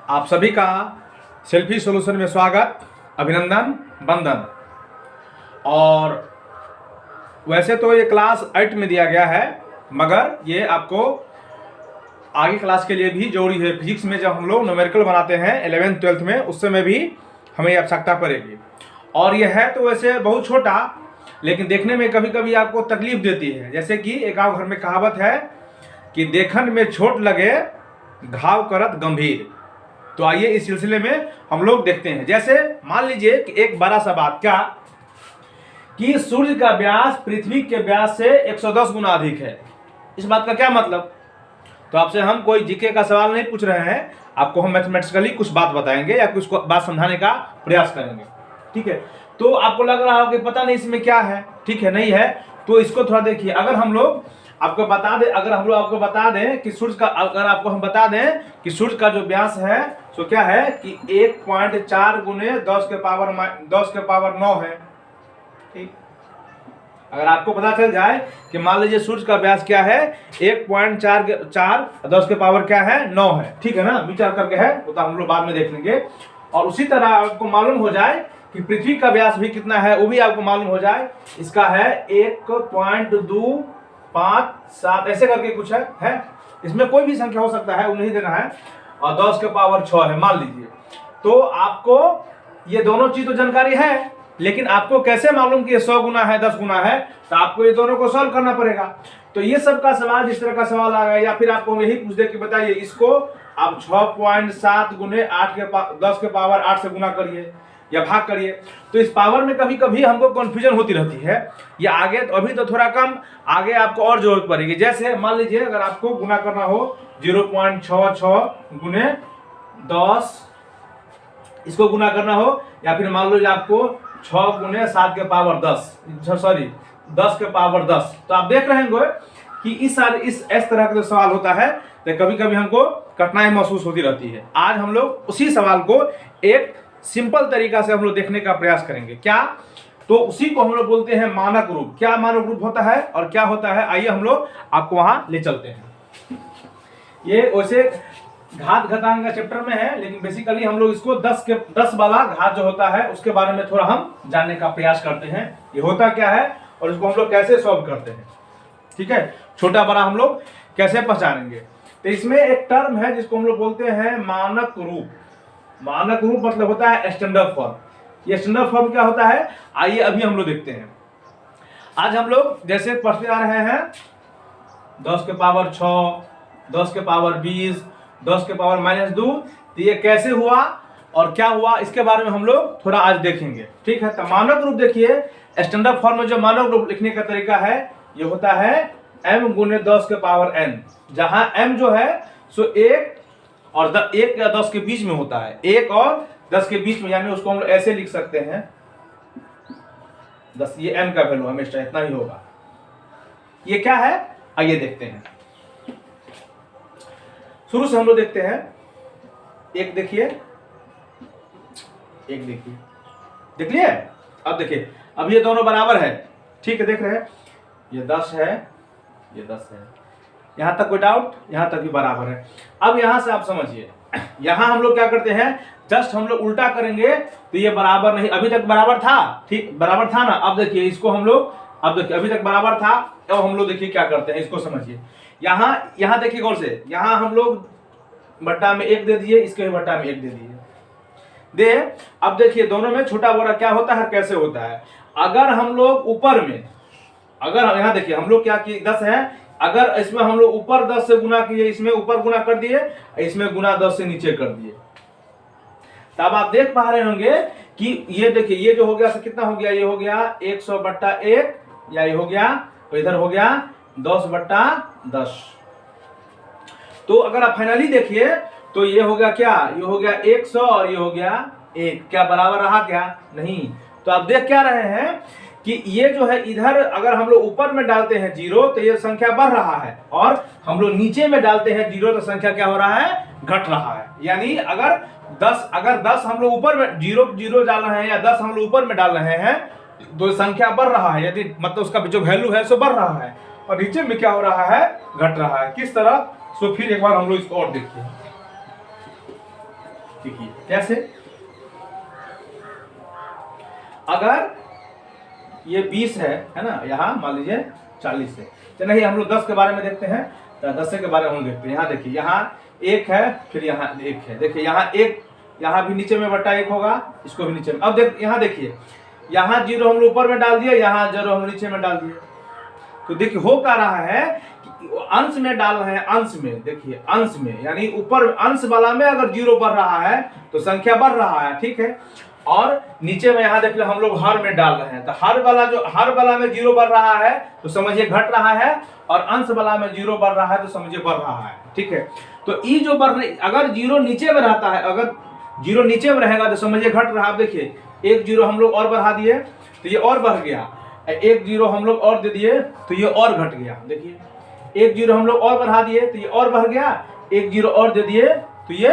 आप सभी का सेल्फी सॉल्यूशन में स्वागत, अभिनंदन, वंदन। और वैसे तो ये क्लास 8 में दिया गया है, मगर ये आपको आगे क्लास के लिए भी जरूरी है। फिजिक्स में जब हम लोग न्यूमेरिकल बनाते हैं 11th 12th में, उस समय भी हमें आवश्यकता पड़ेगी। और यह है तो वैसे बहुत छोटा, लेकिन देखने में कभी कभी आपको तकलीफ देती है। जैसे कि एक आव घर में कहावत है कि देखन में छोट लगे घाव करत गंभीर। तो आइए इस सिलसिले में हम लोग देखते हैं। जैसे मान लीजिए कि एक बड़ा सा बात, क्या कि सूर्य का व्यास पृथ्वी के व्यास से 110 गुना अधिक है। इस बात का क्या मतलब? तो आपसे हम कोई जीके का सवाल नहीं पूछ रहे हैं, आपको हम मैथमेटिकली कुछ बात बताएंगे या कुछ बात समझाने का प्रयास करेंगे। ठीक है, तो आपको लग रहा हो कि पता नहीं इसमें क्या है, ठीक है, नहीं है, तो इसको थोड़ा देखिए। अगर हम लोग आपको बता दें, अगर हम लोग आपको बता दें कि सूर्य का, अगर आपको हम बता दें कि सूर्य का जो व्यास है तो क्या है कि 1.4 गुने 10 के पावर 9 है। ठीक, अगर आपको पता चल जाए कि मान लीजिए सूर्य का व्यास क्या है 1.4 10 के पावर क्या है 9 है, ठीक है ना, विचार करके है, वो तो हम लोग बाद में देख लेंगे। और उसी तरह आपको मालूम हो जाए कि पृथ्वी का व्यास भी कितना है, वो भी आपको मालूम हो जाए, इसका है 1.257 ऐसे करके कुछ है। इसमें कोई भी संख्या हो सकता है, वो नहीं देना है, और 10 के पावर 6 है मान लीजिए। तो आपको ये दोनों चीज तो जानकारी है, लेकिन आपको कैसे मालूम कि ये 100 गुना है 10 गुना है, तो आपको ये दोनों को सॉल्व करना पड़ेगा। तो ये सब का सवाल, जिस तरह का सवाल आ गया, या फिर आपको हम यही पूछ दे कि बताइए इसको आप 6.7 गुने 10 के पावर 8 से गुना करिए या भाग करिए। तो इस पावर में कभी कभी हमको कंफ्यूजन होती रहती है। या आगे तो अभी तो थोड़ा कम, आगे आपको और जरूरत पड़ेगी। जैसे मान लीजिए अगर आपको गुना करना हो 0.66 गुने 10, इसको गुना करना हो, या फिर मान लीजिए आपको 6 गुने 7 के पावर 10 के पावर 10। तो आप देख रहे होंगे कि इस तरह का जो सवाल होता है तो कभी कभी हमको कठिनाई महसूस होती रहती है। आज हम लोग उसी सवाल को एक सिंपल तरीका से हम लोग देखने का प्रयास करेंगे। क्या? तो उसी को हम लोग बोलते हैं मानक रूप। क्या मानक रूप होता है और क्या होता है, आइए हम लोग आपको वहां ले चलते हैं। ये वैसे घात घातांक का चैप्टर में है, लेकिन बेसिकली हम लोग इसको 10 वाला घात जो होता है उसके बारे में थोड़ा हम जानने का प्रयास करते हैं। ये होता क्या है और इसको हम लोग कैसे सॉल्व करते हैं। ठीक है, छोटा बड़ा हम लोग कैसे पहचानेंगे। तो इसमें एक टर्म है जिसको हम लोग बोलते हैं मानक रूप। मानक रूप मतलब होता है स्टैंडर्ड फॉर्म। ये स्टैंडर्ड फॉर्म क्या होता है, आइए अभी हम लोग देखते हैं। आज हम लोग जैसे पढ़ते आ रहे हैं 10 के पावर 6, 10 के पावर 20, 10 के पावर -2, तो ये कैसे हुआ और क्या हुआ, इसके बारे में हम लोग थोड़ा आज देखेंगे। ठीक है, तो मानक रूप देखिए, स्टैंडर्ड फॉर्म में जो मानक रूप लिखने का तरीका है ये होता है m गुने 10 के पावर n, जहां m जो है सो 1 और 1 या 10 के बीच में होता है, 1 और 10 के बीच में, यानी उसको हम लोग ऐसे लिख सकते हैं 10। ये m का वैल्यू हमेशा इतना ही होगा। ये क्या है आइए देखते हैं। शुरू से हम लोग देखते हैं। एक देखिए, एक देखिए, देख लिए। अब देखिए, अब ये दोनों बराबर है, ठीक है, देख रहे हैं, ये 10 है, ये 10 है, यहां तक कोई डाउट? यहां तक भी बराबर है। अब यहां से आप समझिए, यहां हम लोग क्या करते हैं, जस्ट हम लोग उल्टा करेंगे तो ये बराबर नहीं, अभी तक बराबर था, ठीक, बराबर था ना। अब देखिए इसको हम लोग, अब देखिए अभी तक बराबर था, अब हम लोग देखिए क्या करते हैं, इसको समझिए। यहां देखिए गौर से, यहां हम लोग बट्टा में 1 दे दिए, इसके बट्टा में 1 दे दिए। अब देखिए दोनों में छोटा बड़ा क्या होता है, कैसे होता है। अगर हम लोग ऊपर में, अगर यहां देखिए हम लोग क्या किए, 10 है, अगर इसमें हम लोग ऊपर 10 से गुना किए, इसमें ऊपर गुना कर दिए, इसमें गुना 10 से नीचे कर दिए, तब आप देख पा रहे होंगे कि ये देखिए, ये जो हो गया कितना हो गया, ये हो गया 100/1, या ये हो गया, तो इधर हो गया 10/10। तो अगर आप फाइनली देखिए तो ये हो गया क्या, ये हो गया 100 और ये हो गया 1, क्या बराबर रहा? क्या नहीं। तो आप देख क्या रहे हैं कि ये जो है इधर अगर हम लोग ऊपर में डालते हैं 0 तो ये संख्या बढ़ रहा है, और हम लोग नीचे में डालते हैं 0 तो संख्या क्या हो रहा है, घट रहा है। यानी अगर 10 हम लोग ऊपर में 0 डाल रहे हैं या 10 हम लोग ऊपर में डाल रहे हैं तो संख्या बढ़ रहा है, यदि मतलब उसका जो वैल्यू है सो बढ़ रहा है, और नीचे में क्या हो रहा है, घट रहा है। किस तरह? सो फिर एक बार हम लोग इसको और देखिए। देखिए कैसे, अगर ये 20 है ना, यहाँ मान लीजिए 40 है, तो नहीं हम लोग 10 के बारे में देखते हैं, तो 10 के बारे में हम देखते हैं। यहाँ देखिए यहाँ 1 है, फिर यहाँ 1 है, देखिए यहाँ 1, यहाँ भी नीचे में बटा 1 होगा, इसको भी नीचे में। अब यहाँ देखिए यहाँ 0 हम लोग ऊपर में डाल दिए, यहाँ 0 हम नीचे में डाल दिए, तो देखिए हो क्या रहा है कि अंश में डाल रहे हैं, अंश में, देखिए अंश में, यानी ऊपर अंश वाला में अगर 0 बढ़ रहा है तो संख्या बढ़ रहा है, ठीक है। और नीचे में यहाँ देख लो हम लोग हर में डाल रहे हैं, तो हर वाला में 0 बढ़ रहा है तो समझिए घट रहा है, और अंश वाला में 0 बढ़ रहा है तो समझिए बढ़ रहा है, ठीक है। तो ये जो बढ़ रही, अगर 0 नीचे में रहता है, अगर 0 नीचे में रहेगा तो समझिए घट रहा है। देखिए 1 0 हम लोग और बढ़ा दिए तो ये और बढ़ गया, 1 0 हम लोग और दे दिए तो ये और घट गया, देखिए 1 0 हम लोग और बढ़ा दिए तो ये और बढ़ गया, 1 0 और दे दिए तो ये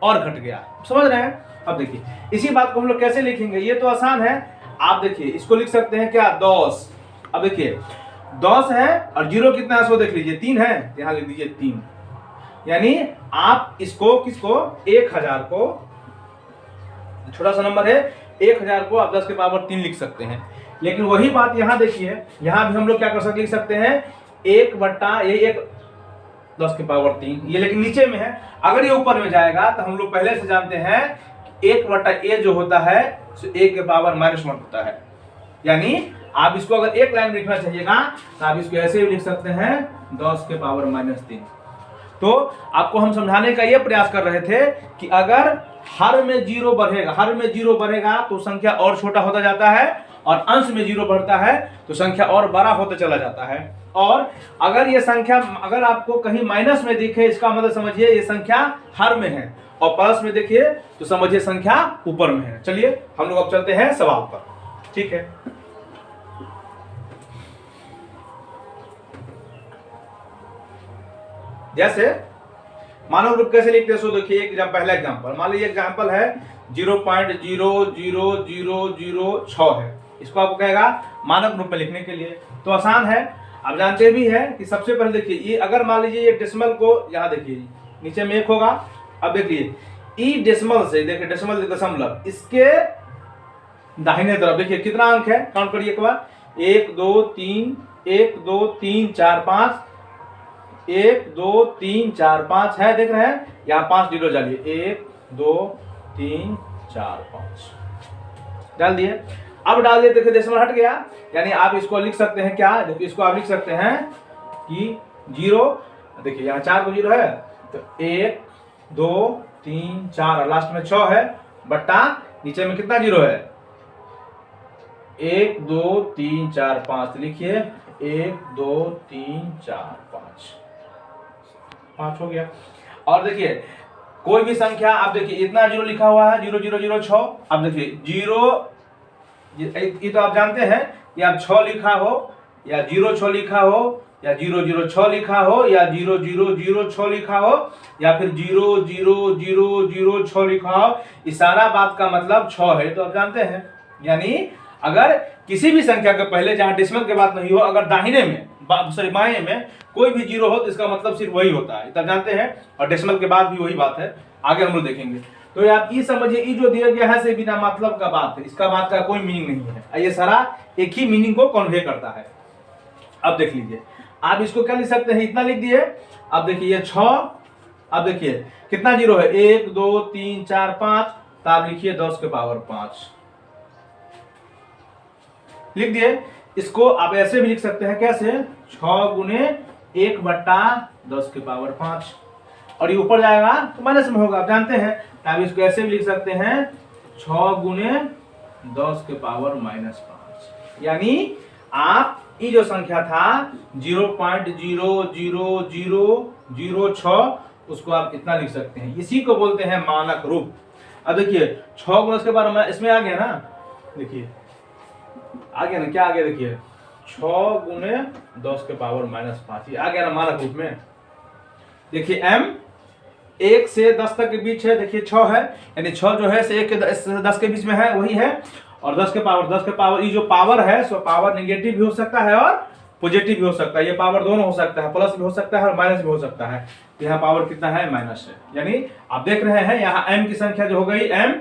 और घट गया, समझ रहे हैं। अब देखिए इसी बात को हम लोग कैसे लिखेंगे, ये तो आसान है, आप देखिए इसको लिख सकते हैं क्या, 10। अब देखिए 10 है और 0 कितना है, इसको देख लीजिए 3 है, यहाँ लिख दीजिए 3, यानी आप इसको किसको, 1000 को, छोटा सा नंबर है, 1000 को आप 10 के पावर 3 लिख सकते हैं। लेकिन वही बात यहाँ देखिए, यहाँ भी हम लोग क्या कर सकते, लिख सकते हैं 1 बट्टा ये 1 10 के पावर 3, ये लेकिन नीचे में है। अगर ये ऊपर में जाएगा तो हम लोग पहले से जानते हैं 1 बट्टा ए जो होता है 1 के पावर -1 होता है, यानी आप इसको अगर एक लाइन में लिखना चाहिएगा तो आप इसको ऐसे भी लिख सकते हैं 10 के पावर -3। तो आपको हम समझाने का ये प्रयास कर रहे थे कि अगर हर में 0 बढ़ेगा, हर में 0 बढ़ेगा तो संख्या और छोटा होता जाता है, और अंश में 0 बढ़ता है तो संख्या और बड़ा होता चला जाता है। और अगर ये संख्या अगर आपको कहीं माइनस में दिखे, इसका मतलब समझिए ये संख्या हर में है, और प्लस में देखिए तो समझिए संख्या ऊपर में है। चलिए हम लोग अब चलते हैं सवाल पर, ठीक है। जैसे मानव रूप कैसे लिखते हैं, सो देखिए एक पहला एग्जांपल, मान लीजिए एग्जांपल है 0.00006 है, इसको आपको कहेगा मानव रूप में लिखने के लिए, तो आसान है। आप जानते भी हैं कि सबसे पहले देखिए ये अगर मान लीजिए ये डेसिमल को, यहाँ देखिए नीचे में 1 होगा, अब देखिए ई डेसिमल से, देखिए डेसिमल दशमलव, इसके दाहिने तरफ देखिए कितना अंक है, काउंट करिए एक बार, 1 2 3 1 2 3 4 5, 1 2 3 4 5 है, देख रहे हैं, यहाँ 5 जीरो डालिए, 1 2 3 4 5 डाल दिए। अब डाल दिए, देखिए डेसिमल हट गया, यानी आप इसको लिख सकते हैं क्या, देखिए इसको आप लिख सकते हैं कि 0, देखिए यहाँ 4 को 0 है तो 1 2 3 4 और लास्ट में 6 है, बट्टा नीचे में कितना 0 है, 1 2 3 4 5, लिखिए 1 2 3 4 5 हो गया। और देखिए कोई भी संख्या, आप देखिए इतना 0 लिखा हुआ है, 0006, अब देखिए 0, ये तो आप जानते हैं कि आप 6 लिखा हो या 06 लिखा हो या 006 लिखा हो या 0006 लिखा हो या फिर 00006 लिखा हो, इस सारा बात का मतलब 6 है, तो आप जानते हैं। यानी अगर किसी भी संख्या के पहले जहां डेसिमल के बात नहीं हो, अगर दाहिने में बाएं में कोई भी 0 हो तो इसका मतलब सिर्फ वही होता है, तब जानते हैं। और डेसिमल के बाद भी वही बात है, आगे हम लोग देखेंगे। तो आप ये समझिए, ये जो दिया गया है से बिना मतलब का बात है, इसका बात का कोई मीनिंग नहीं है, ये सारा एक ही मीनिंग को कन्वे करता है। अब देख लीजिए, आप इसको क्या लिख सकते हैं, इतना लिख दिए। अब देखिए 6, अब देखिए कितना 0 है, 1 2 3 4 5, तो आप लिखिए 10 के पावर 5 लिख दिए। इसको आप ऐसे भी लिख सकते हैं, कैसे, 6 गुने 1 बट्टा 10 के पावर 5, और ये ऊपर जाएगा तो माइनस में होगा, आप जानते हैं। आप इसको ऐसे भी लिख सकते हैं 6 गुने 10 के पावर -5, यानी आप ये जो संख्या था 0.00006, उसको आप इतना लिख सकते हैं, इसी को बोलते हैं मानक रूप। अब देखिए 6 गुने, उसके बाद इसमें आ गया ना, देखिए आ गया ना, क्या आ गया, देखिए 6 गुने 10 के पावर -5, ये आ गया ना मानक रूप में। देखिए m 1 से 10 तक के बीच है, देखिए 6 है, यानी 6 जो है से 1 से 10 के बीच में है, वही है। और 10 के पावर ये जो पावर है सो पावर नेगेटिव भी हो सकता है और पॉजिटिव भी हो सकता है, ये पावर दोनों हो सकता है, प्लस भी हो सकता है और माइनस भी हो सकता है। तो यहाँ पावर कितना है, माइनस है। यानी आप देख रहे हैं यहाँ m की संख्या जो हो गई m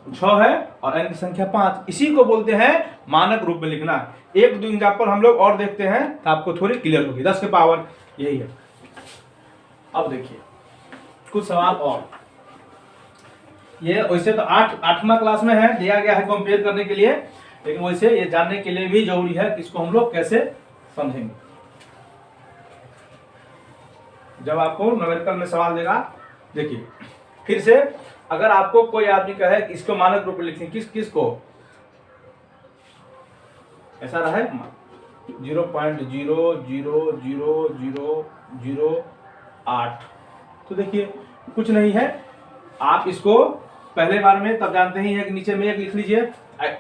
6 है और n की संख्या 5, इसी को बोलते हैं मानक रूप में लिखना। एक दो एग्जाम्पल हम लोग और देखते हैं तो आपको थोड़ी क्लियर होगी। 10 के पावर यही है। अब देखिए कुछ सवाल और, ये वैसे तो 8वां क्लास में है, दिया गया है कंपेयर करने के लिए, लेकिन वैसे ये जानने के लिए भी जरूरी है कि इसको हम लोग कैसे समझेंगे। जब आपको न्यूमेरिकल में सवाल देगा, देखिए फिर से अगर आपको कोई आदमी कहे कि इसको मानक रूप में लिखें, किस को, ऐसा रहा है 0.0000008, तो देखिए कुछ नहीं है, आप इसको पहले बार में तब जानते ही है कि नीचे में एक लिख लीजिए,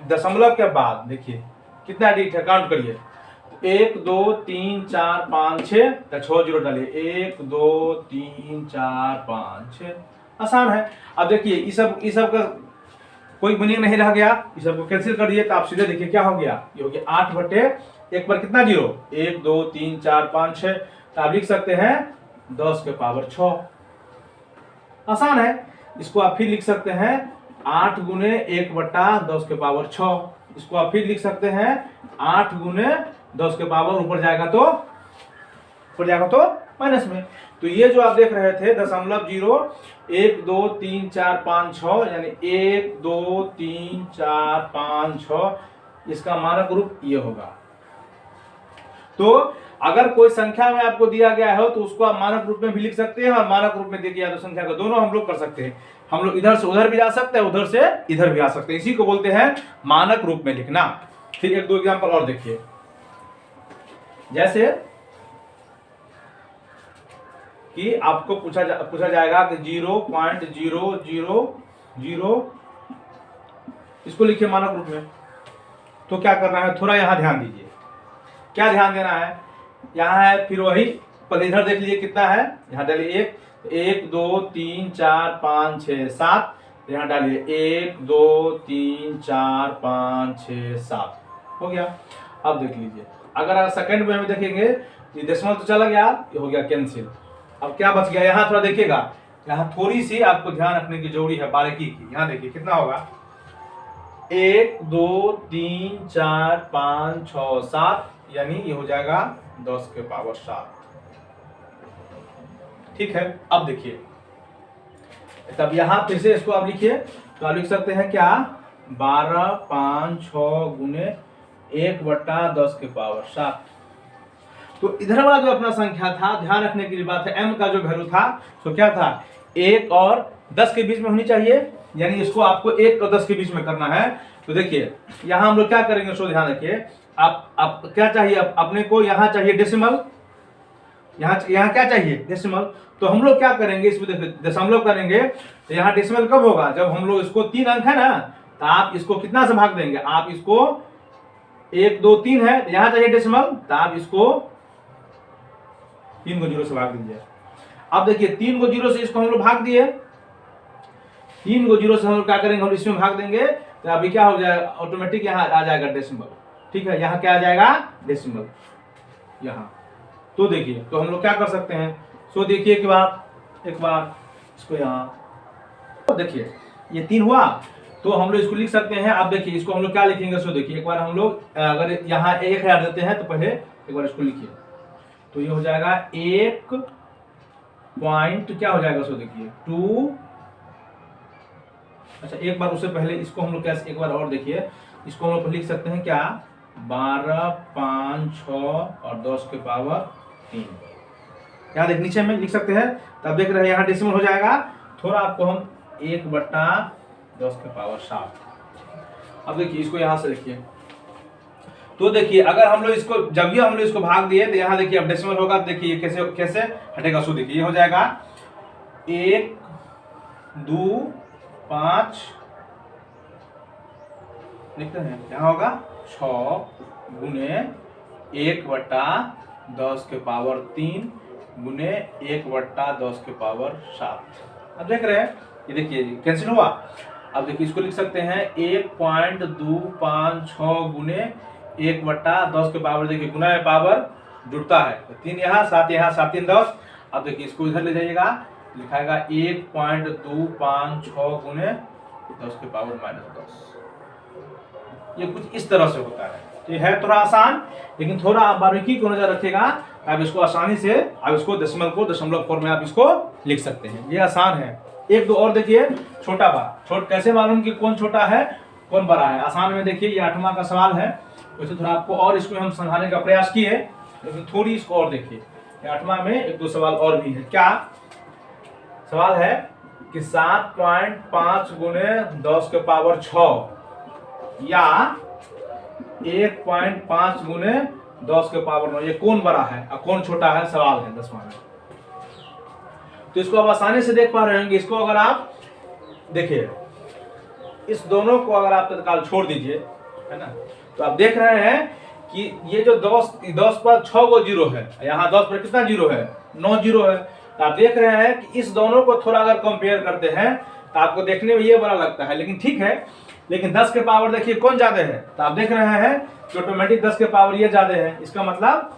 दशमलव के बाद देखिए कितना डिजिट है, काउंट करिए, 1 2 3 4 5 6, 6 जीरो डालिए, 1 2 3 4 5 6, आसान है। अब देखिए इस सब का कोई मीनिंग नहीं रह गया, इस सब को कैंसिल कर दिए तो आप सीधे देखिए क्या हो गया, ये हो गया 8/1 पर कितना जीरो, 1 2 3 4 5 6, तो आप लिख सकते हैं 10 के पावर 6, आसान है। इसको आप फिर लिख सकते हैं 8 गुने 1/10 के पावर 6, इसको आप फिर लिख सकते हैं 8 गुने 10 के पावर ऊपर जाएगा तो माइनस में। तो ये जो आप देख रहे थे 0.1 2 3 4 5 6, यानी 1 2 3 4 5 6, इसका मानक रूप ये होगा। तो अगर कोई संख्या में आपको दिया गया हो तो उसको आप मानक रूप में भी लिख सकते हैं और मानक रूप में दे दिया तो संख्या को, दोनों हम लोग कर सकते हैं। हम लोग इधर से उधर भी जा सकते हैं, उधर से इधर भी आ सकते हैं, इसी को बोलते हैं मानक रूप में लिखना। फिर एक दो एग्जांपल और देखिए, जैसे कि आपको पूछा जाएगा कि 0.000, इसको लिखिए मानक रूप में, तो क्या करना है, थोड़ा यहाँ ध्यान दीजिए। क्या ध्यान देना है, यहाँ है, फिर वही पहले इधर देख लीजिए कितना है, यहाँ डालिए 1 2 3 4 5 6 7, यहाँ डालिए 1 2 3 4 5 6 7, हो गया। अब देख लीजिए, अगर सेकंड में देखेंगे ये डेसिमल तो चला गया, ये हो गया कैंसिल। अब क्या बच गया, यहाँ थोड़ा देखिएगा, यहाँ थोड़ी सी आपको ध्यान रखने की जरूरी है बारीकी की। यहाँ देखिए कितना होगा, 1 2 3 4 5 6 7, यानी ये हो जाएगा 10 के पावर 7, ठीक है। अब देखिए, तब यहाँ फिर से इसको आप लिखिए, तो आप लिख सकते हैं क्या, 12 5 6 गुने 1/10 के पावर 7। तो इधर वाला जो अपना संख्या था, ध्यान रखने की बात है, m का जो वैल्यू था तो क्या था, 1 और 10 के बीच में होनी चाहिए, यानी इसको आपको 1 और 10 के बीच में करना है। तो देखिए यहाँ हम लोग क्या करेंगे, सो ध्यान रखिए, आप क्या चाहिए, अपने को यहाँ चाहिए डेसिमल, यहाँ क्या चाहिए, डेसिमल। तो हम लोग क्या करेंगे, इसमें देखिए दशमलव करेंगे, तो यहाँ डेसिमल कब होगा, जब हम लोग इसको 3 अंक है ना, तो आप इसको कितना से भाग देंगे, आप इसको 1 2 3 है, यहाँ चाहिए डेसिमल, तो आप इसको 3 को 0 से भाग दीजिए। अब देखिए 3 को 0 से इसको हम लोग भाग दिए, 3 को 0 से हम लोग क्या करेंगे, हम इसमें भाग देंगे, तो अभी क्या हो जाएगा, ऑटोमेटिक यहाँ आ जाएगा डेसिमल, ठीक है। यहाँ क्या आ जाएगा, डेसिमल यहाँ। तो देखिए, तो हम लोग क्या कर सकते हैं, सो देखिए एक बार इसको यहाँ, तो देखिए ये 3 हुआ, तो हम लोग इसको लिख सकते हैं। अब देखिए इसको हम लोग क्या लिखेंगे, सो देखिए एक बार हम लोग अगर यहाँ 1000 देते हैं तो पहले एक बार इसको लिखिए, तो ये हो जाएगा 1 पॉइंट क्या हो जाएगा, सो देखिए 2, अच्छा एक बार उससे पहले इसको हम लोग कैसे, एक बार और देखिए, इसको हम लोग लिख सकते हैं क्या, 12 5 6 और 10 के पावर 3, यहाँ देख नीचे में लिख सकते हैं। तब देख रहे हैं यहाँ डेसिमल हो जाएगा, थोड़ा आपको हम 1/10 के पावर 7। अब देखिए इसको यहाँ से देखिए, तो देखिए अगर हम लोग इसको, जब भी हम लोग इसको भाग दिए, तो यहाँ देखिए अब डेसिमल होगा, कैसे कैसे हटेगा, सो देखिए ये हो जाएगा 1 2 5, लिखते हैं यहाँ होगा 6 गुने 1/10 के पावर 3 गुने 1/10 के पावर 7। अब देख रहे हैं, ये देखिए कैंसिल हुआ। अब देखिए इसको लिख सकते हैं 1.256 गुने 1/10 के पावर, देखिए गुना में पावर जुड़ता है, तो 3 यहाँ 7 यहाँ 7 3 10। अब देखिए इसको इधर ले जाइएगा, लिखाएगा 1.256 गुने 10 के पावर -10। ये कुछ इस तरह से होता है। ये है थोड़ा आसान, लेकिन थोड़ा आप बारीकी को नजर रखिएगा, आप इसको आसानी से आप इसको दशमलव को दशमलव फॉर्म में आप इसको लिख सकते हैं। ये आसान है। एक दो और देखिए, छोटा बा कैसे मालूम कि कौन छोटा है कौन बड़ा है? आसान में देखिए, ये 8वां का सवाल है। वैसे थोड़ा आपको और इसको हम समझाने का प्रयास किए, लेकिन थोड़ी इसको और देखिए। 8वां में एक दो सवाल और भी है। क्या सवाल है कि 7.5 गुने 10 के पावर 6 या 1.5 गुने 10 के पावर 9, ये कौन बड़ा है और कौन छोटा है? सवाल है 10वां में। तो इसको आप आसानी से देख पा रहे होंगे। इसको अगर आप देखिए, इस दोनों को अगर आप तत्काल छोड़ दीजिए, है ना, तो आप देख रहे हैं कि ये जो 10 पर 6 को 0 है, यहाँ 10 पर कितना 0 है? 9 0 है। तो आप देख रहे हैं कि इस दोनों को थोड़ा अगर कंपेयर करते हैं तो आपको देखने में ये बड़ा लगता है, लेकिन ठीक है। लेकिन 10 के पावर देखिए कौन ज्यादा है? तो आप देख रहे हैं कि ऑटोमेटिक 10 के पावर ये ज्यादा है। इसका मतलब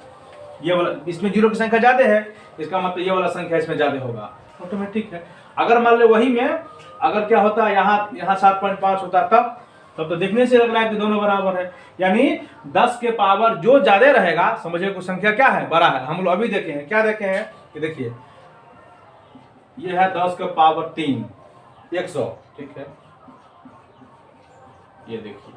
ये वाला, इसमें 0 की संख्या ज्यादा है, इसका मतलब ये वाला संख्या इसमें ज्यादा होगा, ऑटोमेटिक है। अगर मान लो वही में अगर क्या होता है, यहाँ 7.5 होता, तब तो देखने से लग रहा है कि दोनों बराबर है। यानी 10 के पावर जो ज्यादा रहेगा, समझिए कुछ संख्या क्या है? बड़ा है। हम लोग अभी देखे हैं, क्या देखे हैं कि देखिए ये है 10 के पावर 3 100, ठीक है। ये देखिए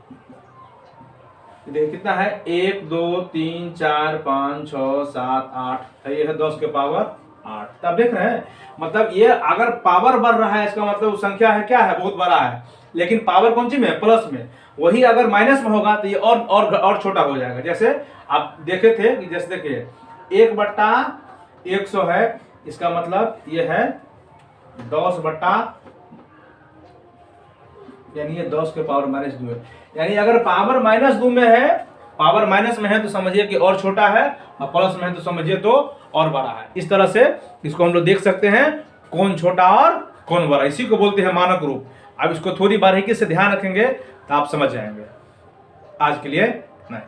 कितना है? 1 2 3 4 5 6 7 8, ये है 10 के पावर 8। तब देख रहे हैं, मतलब ये अगर पावर बढ़ रहा है, इसका मतलब संख्या है क्या है? बहुत बड़ा है। लेकिन पावर कौन सी में? प्लस में। वही अगर माइनस में होगा तो ये और छोटा हो जाएगा। जैसे आप देखे थे कि जैसे देखिए 1/100 है, इसका मतलब ये है 10 यानी ये 10 के पावर -2 है। यानी अगर पावर -2 में है, पावर माइनस में है तो समझिए कि और छोटा है, और प्लस में है तो समझिए तो और बड़ा है। इस तरह से इसको हम लोग देख सकते हैं, कौन छोटा और कौन बड़ा। इसी को बोलते हैं मानक रूप। अब इसको थोड़ी बारीकी से ध्यान रखेंगे तो आप समझ जाएंगे। आज के लिए इतना ही।